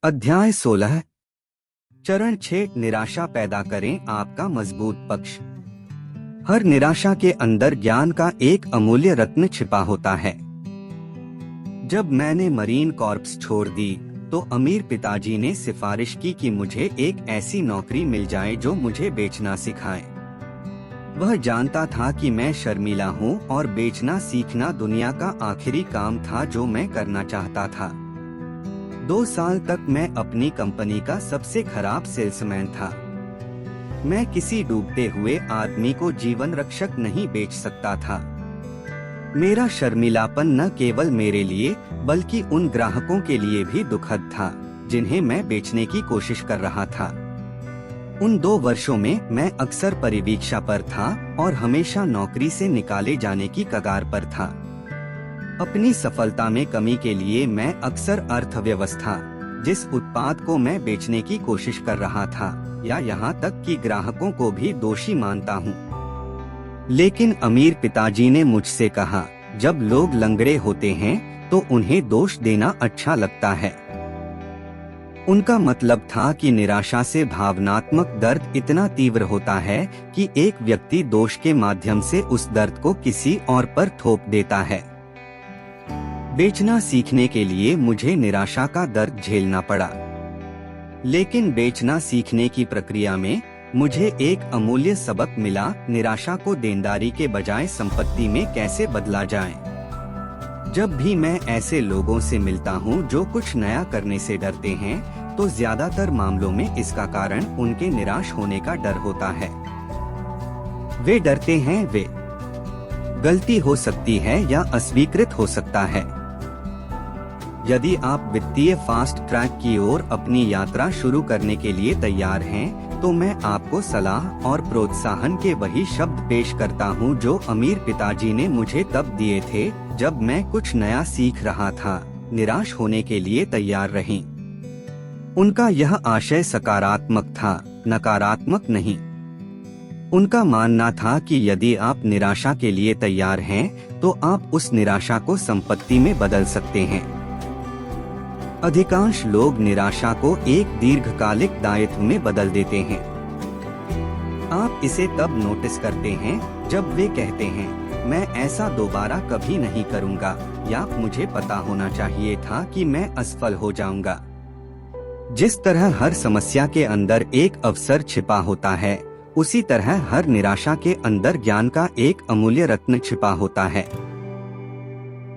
अध्याय 16। चरण 6। निराशा पैदा करें आपका मजबूत पक्ष। हर निराशा के अंदर ज्ञान का एक अमूल्य रत्न छिपा होता है। जब मैंने मरीन कॉर्प्स छोड़ दी तो अमीर पिताजी ने सिफारिश की कि मुझे एक ऐसी नौकरी मिल जाए जो मुझे बेचना सिखाए। वह जानता था कि मैं शर्मीला हूँ और बेचना सीखना दुनिया का आखिरी काम था जो मैं करना चाहता था। 2 साल तक मैं अपनी कंपनी का सबसे खराब सेल्समैन था। मैं किसी डूबते हुए आदमी को जीवन रक्षक नहीं बेच सकता था। मेरा शर्मिलापन न केवल मेरे लिए बल्कि उन ग्राहकों के लिए भी दुखद था जिन्हें मैं बेचने की कोशिश कर रहा था। उन 2 वर्षों में मैं अक्सर परिवीक्षा पर था और हमेशा नौकरी से निकाले जाने की कगार पर था। अपनी सफलता में कमी के लिए मैं अक्सर अर्थव्यवस्था, जिस उत्पाद को मैं बेचने की कोशिश कर रहा था, या यहाँ तक कि ग्राहकों को भी दोषी मानता हूँ। लेकिन अमीर पिताजी ने मुझसे कहा, जब लोग लंगड़े होते हैं तो उन्हें दोष देना अच्छा लगता है। उनका मतलब था कि निराशा से भावनात्मक दर्द इतना तीव्र होता है कि एक व्यक्ति दोष के माध्यम से उस दर्द को किसी और पर थोप देता है। बेचना सीखने के लिए मुझे निराशा का दर्द झेलना पड़ा, लेकिन बेचना सीखने की प्रक्रिया में मुझे एक अमूल्य सबक मिला। निराशा को देनदारी के बजाय संपत्ति में कैसे बदला जाए। जब भी मैं ऐसे लोगों से मिलता हूँ जो कुछ नया करने से डरते हैं, तो ज्यादातर मामलों में इसका कारण उनके निराश होने का डर होता है। वे डरते हैं वे गलती हो सकती है या अस्वीकृत हो सकता है। यदि आप वित्तीय फास्ट ट्रैक की ओर अपनी यात्रा शुरू करने के लिए तैयार हैं, तो मैं आपको सलाह और प्रोत्साहन के वही शब्द पेश करता हूं जो अमीर पिताजी ने मुझे तब दिए थे जब मैं कुछ नया सीख रहा था। निराश होने के लिए तैयार रहें। उनका यह आशय सकारात्मक था, नकारात्मक नहीं। उनका मानना था कि यदि आप निराशा के लिए तैयार हैं, तो आप उस निराशा को संपत्ति में बदल सकते हैं। अधिकांश लोग निराशा को एक दीर्घकालिक दायित्व में बदल देते हैं। आप इसे तब नोटिस करते हैं जब वे कहते हैं, मैं ऐसा दोबारा कभी नहीं करूंगा, या मुझे पता होना चाहिए था कि मैं असफल हो जाऊंगा। जिस तरह हर समस्या के अंदर एक अवसर छिपा होता है, उसी तरह हर निराशा के अंदर ज्ञान का एक अमूल्य रत्न छिपा होता है।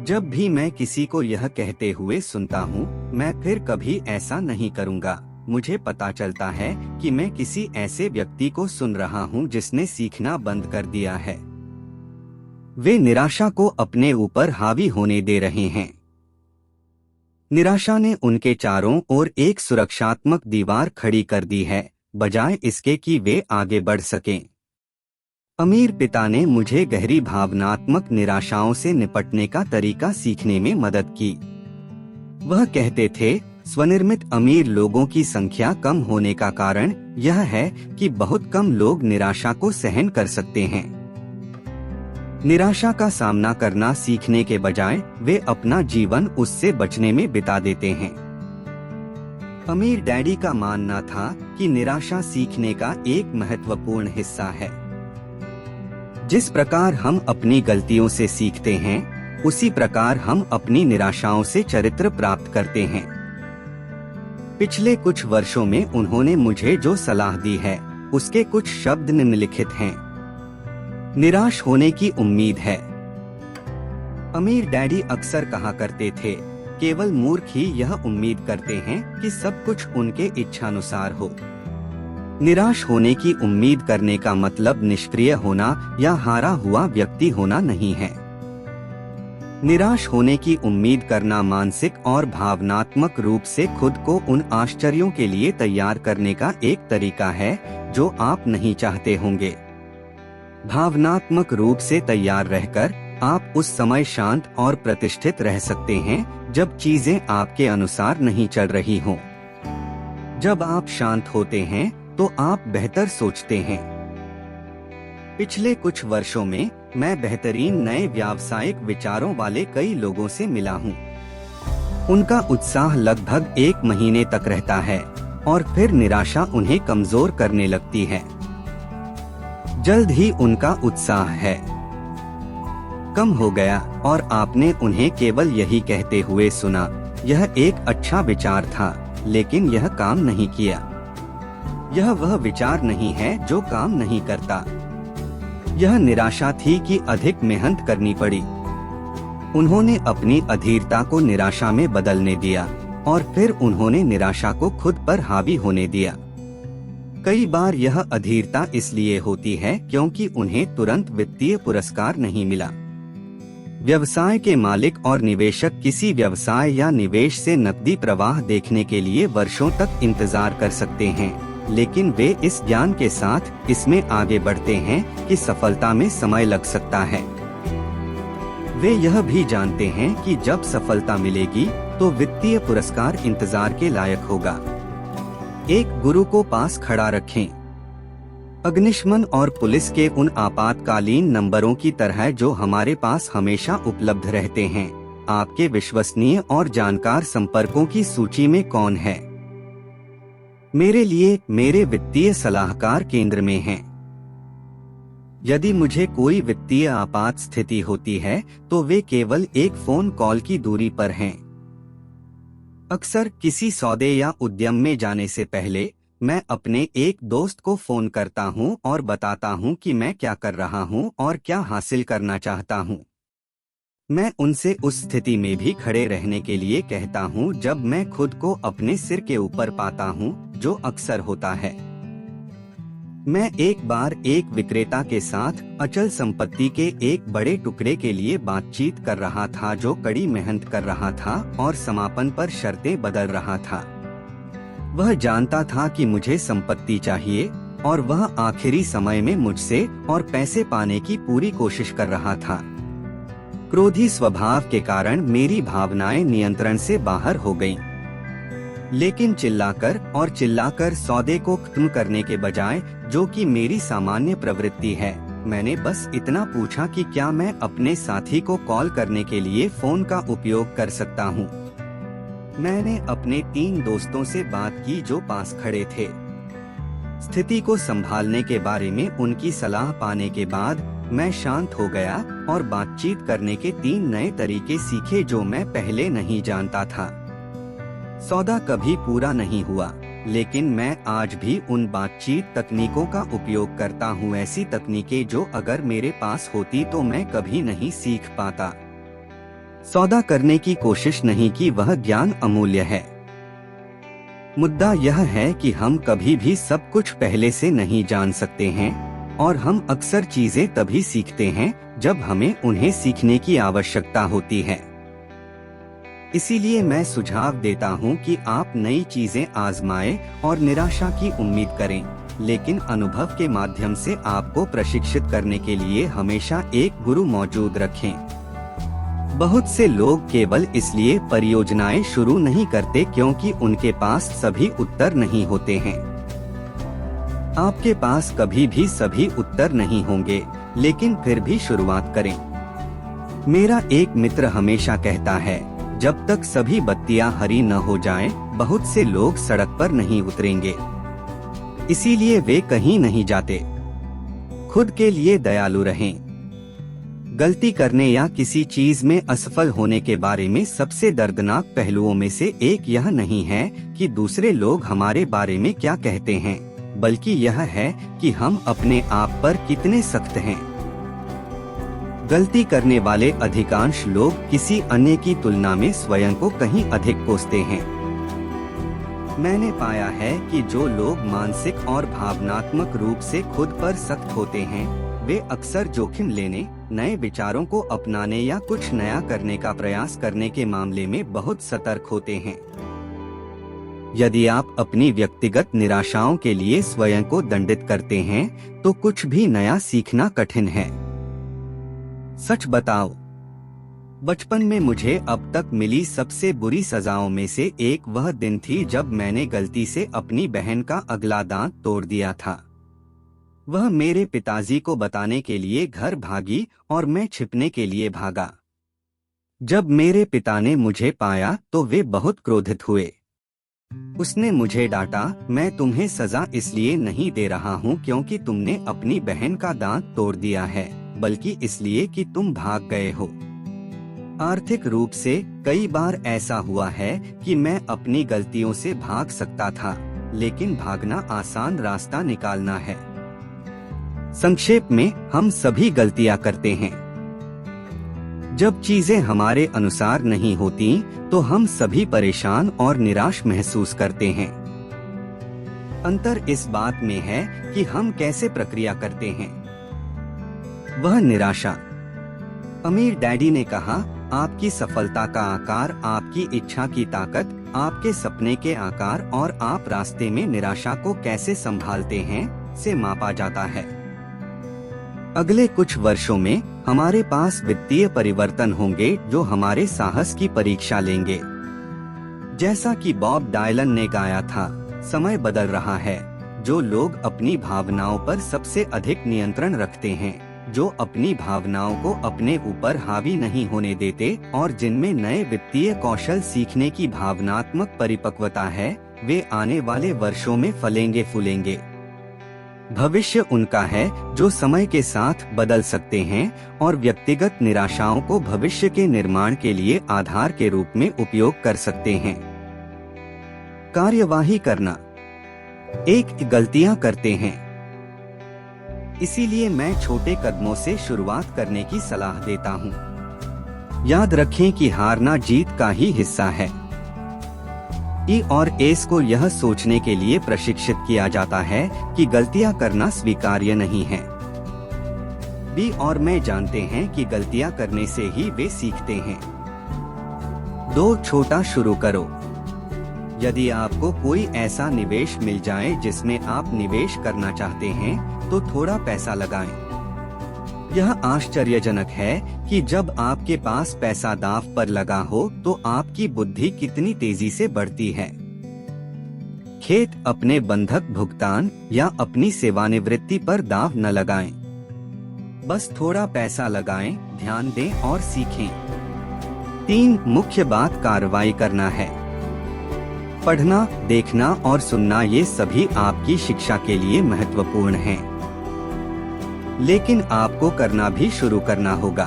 जब भी मैं किसी को यह कहते हुए सुनता हूँ, मैं फिर कभी ऐसा नहीं करूँगा, मुझे पता चलता है कि मैं किसी ऐसे व्यक्ति को सुन रहा हूँ जिसने सीखना बंद कर दिया है। वे निराशा को अपने ऊपर हावी होने दे रहे हैं। निराशा ने उनके चारों ओर एक सुरक्षात्मक दीवार खड़ी कर दी है, बजाय इसके कि वे आगे बढ़ सकें। अमीर पिता ने मुझे गहरी भावनात्मक निराशाओं से निपटने का तरीका सीखने में मदद की। वह कहते थे, स्वनिर्मित अमीर लोगों की संख्या कम होने का कारण यह है कि बहुत कम लोग निराशा को सहन कर सकते हैं। निराशा का सामना करना सीखने के बजाय वे अपना जीवन उससे बचने में बिता देते हैं। अमीर डैडी का मानना था कि निराशा सीखने का एक महत्वपूर्ण हिस्सा है। जिस प्रकार हम अपनी गलतियों से सीखते हैं, उसी प्रकार हम अपनी निराशाओं से चरित्र प्राप्त करते हैं। पिछले कुछ वर्षों में उन्होंने मुझे जो सलाह दी है, उसके कुछ शब्द निम्नलिखित हैं। निराश होने की उम्मीद है। अमीर डैडी अक्सर कहा करते थे, केवल मूर्ख ही यह उम्मीद करते हैं कि सब कुछ उनके इच्छानुसार हो। निराश होने की उम्मीद करने का मतलब निष्क्रिय होना या हारा हुआ व्यक्ति होना नहीं है। निराश होने की उम्मीद करना मानसिक और भावनात्मक रूप से खुद को उन आश्चर्यों के लिए तैयार करने का एक तरीका है जो आप नहीं चाहते होंगे। भावनात्मक रूप से तैयार रहकर आप उस समय शांत और प्रतिष्ठित रह सकते हैं जब चीजें आपके अनुसार नहीं चल रही हों। जब आप शांत होते हैं तो आप बेहतर सोचते हैं। पिछले कुछ वर्षों में मैं बेहतरीन नए व्यावसायिक विचारों वाले कई लोगों से मिला हूँ। उनका उत्साह लगभग 1 महीने तक रहता है और फिर निराशा उन्हें कमजोर करने लगती है। जल्द ही उनका उत्साह है कम हो गया और आपने उन्हें केवल यही कहते हुए सुना, यह एक अच्छा विचार था लेकिन यह काम नहीं किया। यह वह विचार नहीं है जो काम नहीं करता। यह निराशा थी कि अधिक मेहनत करनी पड़ी। उन्होंने अपनी अधीरता को निराशा में बदलने दिया और फिर उन्होंने निराशा को खुद पर हावी होने दिया। कई बार यह अधीरता इसलिए होती है क्योंकि उन्हें तुरंत वित्तीय पुरस्कार नहीं मिला। व्यवसाय के मालिक और निवेशक किसी व्यवसाय या निवेश से नकदी प्रवाह देखने के लिए वर्षों तक इंतजार कर सकते हैं, लेकिन वे इस ज्ञान के साथ इसमें आगे बढ़ते हैं कि सफलता में समय लग सकता है। वे यह भी जानते हैं कि जब सफलता मिलेगी तो वित्तीय पुरस्कार इंतजार के लायक होगा। एक गुरु को पास खड़ा रखें। अग्निशमन और पुलिस के उन आपातकालीन नंबरों की तरह जो हमारे पास हमेशा उपलब्ध रहते हैं, आपके विश्वसनीय और जानकार संपर्कों की सूची में कौन है? मेरे लिए मेरे वित्तीय सलाहकार केंद्र में हैं। यदि मुझे कोई वित्तीय आपात स्थिति होती है तो वे केवल एक फोन कॉल की दूरी पर हैं। अक्सर किसी सौदे या उद्यम में जाने से पहले मैं अपने एक दोस्त को फोन करता हूं और बताता हूं कि मैं क्या कर रहा हूं और क्या हासिल करना चाहता हूं। मैं उनसे उस स्थिति में भी खड़े रहने के लिए कहता हूं जब मैं खुद को अपने सिर के ऊपर पाता हूं, जो अक्सर होता है। मैं एक बार एक विक्रेता के साथ अचल संपत्ति के एक बड़े टुकड़े के लिए बातचीत कर रहा था जो कड़ी मेहनत कर रहा था और समापन पर शर्तें बदल रहा था। वह जानता था कि मुझे संपत्ति चाहिए और वह आखिरी समय में मुझसे और पैसे पाने की पूरी कोशिश कर रहा था। क्रोधी स्वभाव के कारण मेरी भावनाएं नियंत्रण से बाहर हो गईं। लेकिन चिल्लाकर सौदे को खत्म करने के बजाय, जो कि मेरी सामान्य प्रवृत्ति है, मैंने बस इतना पूछा कि क्या मैं अपने साथी को कॉल करने के लिए फोन का उपयोग कर सकता हूँ। मैंने अपने 3 दोस्तों से बात की जो पास खड़े थे। स्थिति को संभालने के बारे में उनकी सलाह पाने के बाद मैं शांत हो गया और बातचीत करने के 3 नए तरीके सीखे जो मैं पहले नहीं जानता था। सौदा कभी पूरा नहीं हुआ, लेकिन मैं आज भी उन बातचीत तकनीकों का उपयोग करता हूँ, ऐसी तकनीकें जो अगर मेरे पास होती तो मैं कभी नहीं सीख पाता। सौदा करने की कोशिश नहीं की, वह ज्ञान अमूल्य है। मुद्दा यह है कि हम कभी भी सब कुछ पहले से नहीं जान सकते हैं और हम अक्सर चीजें तभी सीखते हैं जब हमें उन्हें सीखने की आवश्यकता होती है। इसीलिए मैं सुझाव देता हूं कि आप नई चीजें आजमाएं और निराशा की उम्मीद करें, लेकिन अनुभव के माध्यम से आपको प्रशिक्षित करने के लिए हमेशा एक गुरु मौजूद रखें। बहुत से लोग केवल इसलिए परियोजनाएं शुरू नहीं करते क्योंकि उनके पास सभी उत्तर नहीं होते हैं। आपके पास कभी भी सभी उत्तर नहीं होंगे, लेकिन फिर भी शुरुआत करें। मेरा एक मित्र हमेशा कहता है, जब तक सभी बत्तियां हरी न हो जाएं, बहुत से लोग सड़क पर नहीं उतरेंगे। इसीलिए वे कहीं नहीं जाते। खुद के लिए दयालु रहें। गलती करने या किसी चीज में असफल होने के बारे में सबसे दर्दनाक पहलुओं में से एक यह नहीं है कि दूसरे लोग हमारे बारे में क्या कहते हैं, बल्कि यह है कि हम अपने आप पर कितने सख्त हैं। गलती करने वाले अधिकांश लोग किसी अन्य की तुलना में स्वयं को कहीं अधिक कोसते हैं। मैंने पाया है कि जो लोग मानसिक और भावनात्मक रूप से खुद पर सख्त होते हैं, वे अक्सर जोखिम लेने, नए विचारों को अपनाने या कुछ नया करने का प्रयास करने के मामले में बहुत सतर्क होते हैं। यदि आप अपनी व्यक्तिगत निराशाओं के लिए स्वयं को दंडित करते हैं, तो कुछ भी नया सीखना कठिन है। सच बताओ, बचपन में मुझे अब तक मिली सबसे बुरी सजाओं में से एक वह दिन थी जब मैंने गलती से अपनी बहन का अगला दांत तोड़ दिया था। वह मेरे पिताजी को बताने के लिए घर भागी और मैं छिपने के लिए भागा। जब मेरे पिता ने मुझे पाया तो वे बहुत क्रोधित हुए। उसने मुझे डांटा, मैं तुम्हें सजा इसलिए नहीं दे रहा हूँ क्योंकि तुमने अपनी बहन का दांत तोड़ दिया है, बल्कि इसलिए कि तुम भाग गए हो। आर्थिक रूप से कई बार ऐसा हुआ है कि मैं अपनी गलतियों से भाग सकता था, लेकिन भागना आसान रास्ता निकालना है। संक्षेप में, हम सभी गलतियां करते हैं। जब चीजें हमारे अनुसार नहीं होती तो हम सभी परेशान और निराश महसूस करते हैं। अंतर इस बात में है कि हम कैसे प्रक्रिया करते हैं। वह निराशा। अमीर डैडी ने कहा, आपकी सफलता का आकार आपकी इच्छा की ताकत, आपके सपने के आकार और आप रास्ते में निराशा को कैसे संभालते हैं से मापा जाता है। अगले कुछ वर्षों में हमारे पास वित्तीय परिवर्तन होंगे जो हमारे साहस की परीक्षा लेंगे। जैसा कि बॉब डायलन ने गाया था, समय बदल रहा है। जो लोग अपनी भावनाओं पर सबसे अधिक नियंत्रण रखते हैं, जो अपनी भावनाओं को अपने ऊपर हावी नहीं होने देते और जिनमें नए वित्तीय कौशल सीखने की भावनात्मक परिपक्वता है, वे आने वाले वर्षों में फलेंगे फूलेंगे। भविष्य उनका है जो समय के साथ बदल सकते हैं और व्यक्तिगत निराशाओं को भविष्य के निर्माण के लिए आधार के रूप में उपयोग कर सकते हैं। कार्यवाही करना। एक गलतियां करते हैं, इसीलिए मैं छोटे कदमों से शुरुआत करने की सलाह देता हूं। याद रखें कि हारना जीत का ही हिस्सा है। ई और एस को यह सोचने के लिए प्रशिक्षित किया जाता है कि गलतियां करना स्वीकार्य नहीं है। बी और मैं जानते हैं कि गलतियां करने से ही वे सीखते हैं। 2 छोटा शुरू करो। यदि आपको कोई ऐसा निवेश मिल जाए जिसमें आप निवेश करना चाहते हैं, तो थोड़ा पैसा लगाएं। यह आश्चर्यजनक है कि जब आपके पास पैसा दांव पर लगा हो तो आपकी बुद्धि कितनी तेजी से बढ़ती है। खेत अपने बंधक भुगतान या अपनी सेवानिवृत्ति पर दांव न लगाएं। बस थोड़ा पैसा लगाएं, ध्यान दें और सीखें। 3 मुख्य बात कार्रवाई करना है। पढ़ना, देखना और सुनना, ये सभी आपकी शिक्षा के लिए महत्वपूर्ण हैं। लेकिन आपको करना भी शुरू करना होगा।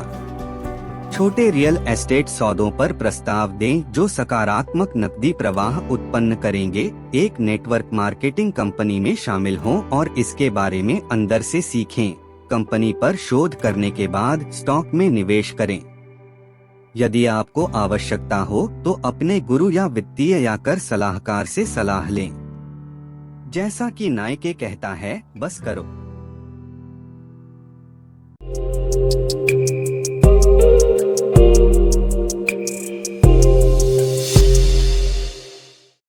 छोटे रियल एस्टेट सौदों पर प्रस्ताव दें जो सकारात्मक नकदी प्रवाह उत्पन्न करेंगे। एक नेटवर्क मार्केटिंग कंपनी में शामिल हों और इसके बारे में अंदर से सीखें। कंपनी पर शोध करने के बाद स्टॉक में निवेश करें। यदि आपको आवश्यकता हो तो अपने गुरु या वित्तीय या कर सलाहकार से सलाह लें। जैसा कि नाइके कहता है, बस करो।